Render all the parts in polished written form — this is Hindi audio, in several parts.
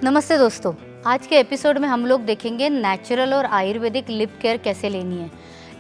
नमस्ते दोस्तों, आज के एपिसोड में हम लोग देखेंगे नेचुरल और आयुर्वेदिक लिप केयर कैसे लेनी है।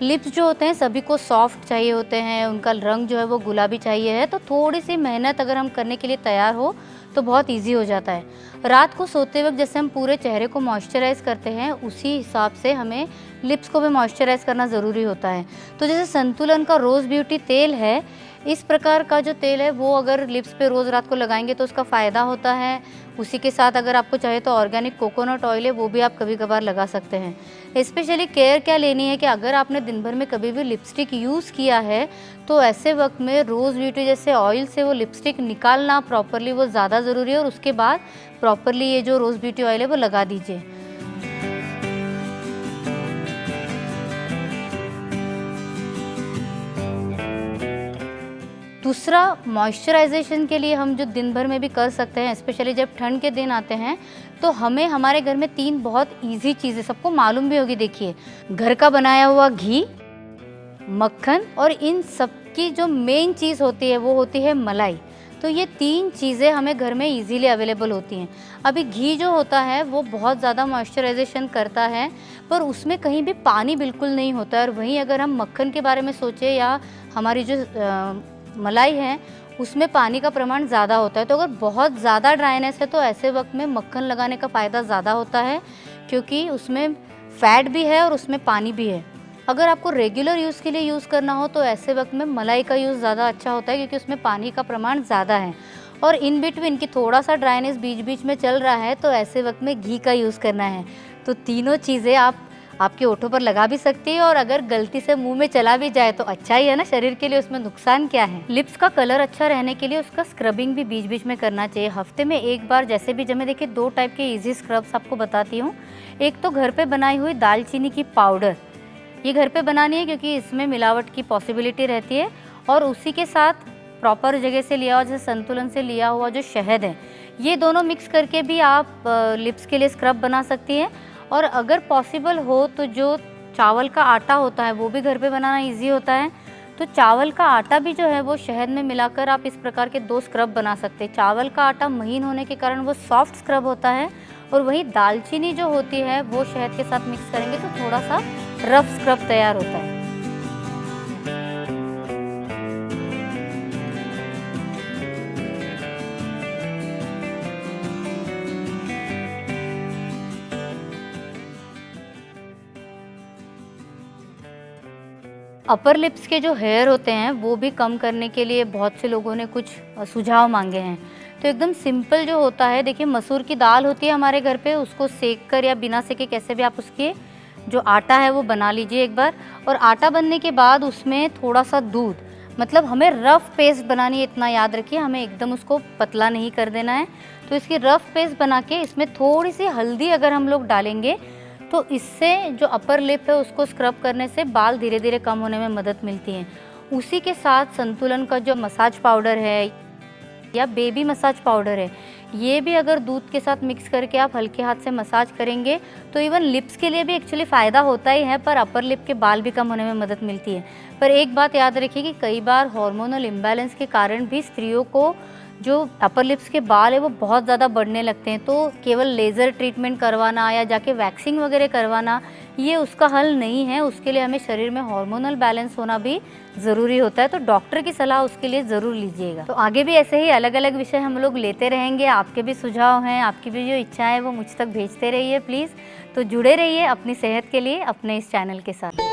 लिप्स जो होते हैं सभी को सॉफ्ट चाहिए होते हैं, उनका रंग जो है वो गुलाबी चाहिए है, तो थोड़ी सी मेहनत अगर हम करने के लिए तैयार हो तो बहुत इजी हो जाता है। रात को सोते वक्त जैसे हम पूरे चेहरे को मॉइस्चराइज करते हैं, उसी हिसाब से हमें लिप्स को भी मॉइस्चराइज करना ज़रूरी होता है। तो जैसे संतुलन का रोज़ ब्यूटी तेल है, इस प्रकार का जो तेल है वो अगर लिप्स पे रोज़ रात को लगाएंगे तो उसका फ़ायदा होता है। उसी के साथ अगर आपको चाहे तो ऑर्गेनिक कोकोनट ऑयल है, वो भी आप कभी कभार लगा सकते हैं। स्पेशली केयर क्या लेनी है कि अगर आपने दिन भर में कभी भी लिपस्टिक यूज़ किया है तो ऐसे वक्त में रोज़ ब्यूटी जैसे ऑयल से वो लिपस्टिक निकालना प्रॉपरली वो ज़्यादा ज़रूरी है, और उसके बाद प्रॉपरली ये जो रोज़ ब्यूटी ऑयल है वो लगा दीजिए। दूसरा, मॉइस्चराइजेशन के लिए हम जो दिन भर में भी कर सकते हैं, स्पेशली जब ठंड के दिन आते हैं तो हमें हमारे घर में 3 बहुत इजी चीज़ें सबको मालूम भी होगी। देखिए, घर का बनाया हुआ घी, मक्खन और इन सब की जो मेन चीज़ होती है वो होती है मलाई। तो ये 3 चीज़ें हमें घर में इजीली अवेलेबल होती हैं। अभी घी जो होता है वो बहुत ज़्यादा मॉइस्चराइजेशन करता है, पर उसमें कहीं भी पानी बिल्कुल नहीं होता है। और वहीं अगर हम मक्खन के बारे में सोचें या हमारी जो मलाई है उसमें पानी का प्रमाण ज़्यादा होता है। तो अगर बहुत ज़्यादा ड्राइनेस है तो ऐसे वक्त में मक्खन लगाने का फ़ायदा ज़्यादा होता है, क्योंकि उसमें फ़ैट भी है और उसमें पानी भी है। अगर आपको रेगुलर यूज़ के लिए यूज़ करना हो तो ऐसे वक्त में मलाई का यूज़ ज़्यादा अच्छा होता है, क्योंकि उसमें पानी का प्रमाण ज़्यादा है। और इन बिटवीन की थोड़ा सा ड्राइनेस बीच बीच में चल रहा है तो ऐसे वक्त में घी का यूज़ करना है। तो तीनों चीज़ें आपके ओठों पर लगा भी सकती है, और अगर गलती से मुंह में चला भी जाए तो अच्छा ही है ना, शरीर के लिए उसमें नुकसान क्या है। लिप्स का कलर अच्छा रहने के लिए उसका स्क्रबिंग भी बीच बीच में करना चाहिए, हफ्ते में एक बार। जैसे भी जब मैं देखिए 2 टाइप के इजी स्क्रब्स आपको बताती हूँ। एक तो घर पे बनाई हुई दालचीनी की पाउडर, ये घर पे बनानी है क्योंकि इसमें मिलावट की पॉसिबिलिटी रहती है, और उसी के साथ प्रॉपर जगह से लिया हुआ जैसे संतुलन से लिया हुआ जो शहद है, ये दोनों मिक्स करके भी आप लिप्स के लिए स्क्रब बना सकती हैं। और अगर पॉसिबल हो तो जो चावल का आटा होता है वो भी घर पे बनाना इजी होता है, तो चावल का आटा भी जो है वो शहद में मिलाकर आप इस प्रकार के 2 स्क्रब बना सकते हैं। चावल का आटा महीन होने के कारण वो सॉफ्ट स्क्रब होता है, और वहीं दालचीनी जो होती है वो शहद के साथ मिक्स करेंगे तो थोड़ा सा रफ स्क्रब तैयार होता है। अपर लिप्स के जो हेयर होते हैं वो भी कम करने के लिए बहुत से लोगों ने कुछ सुझाव मांगे हैं। तो एकदम सिंपल जो होता है, देखिए मसूर की दाल होती है हमारे घर पे, उसको सेक कर या बिना सेके कैसे भी आप उसके जो आटा है वो बना लीजिए एक बार। और आटा बनने के बाद उसमें थोड़ा सा दूध, मतलब हमें रफ़ पेस्ट बनानी है, इतना याद रखिए, हमें एकदम उसको पतला नहीं कर देना है। तो इसकी रफ़ पेस्ट बना के इसमें थोड़ी सी हल्दी अगर हम लोग डालेंगे तो इससे जो अपर लिप है उसको स्क्रब करने से बाल धीरे धीरे कम होने में मदद मिलती है। उसी के साथ संतुलन का जो मसाज पाउडर है या बेबी मसाज पाउडर है, ये भी अगर दूध के साथ मिक्स करके आप हल्के हाथ से मसाज करेंगे तो इवन लिप्स के लिए भी एक्चुअली फ़ायदा होता ही है, पर अपर लिप के बाल भी कम होने में मदद मिलती है। पर एक बात याद रखिए कि कई बार हार्मोनल इम्बैलेंस के कारण भी स्त्रियों को जो अपर लिप्स के बाल है वो बहुत ज़्यादा बढ़ने लगते हैं। तो केवल लेज़र ट्रीटमेंट करवाना या जाके वैक्सिंग वगैरह करवाना ये उसका हल नहीं है। उसके लिए हमें शरीर में हार्मोनल बैलेंस होना भी ज़रूरी होता है, तो डॉक्टर की सलाह उसके लिए ज़रूर लीजिएगा। तो आगे भी ऐसे ही अलग अलग विषय हम लोग लेते रहेंगे। आपके भी सुझाव हैं, आपकी भी जो इच्छा है वो मुझ तक भेजते रहिए प्लीज़। तो जुड़े रहिए अपनी सेहत के लिए अपने इस चैनल के साथ।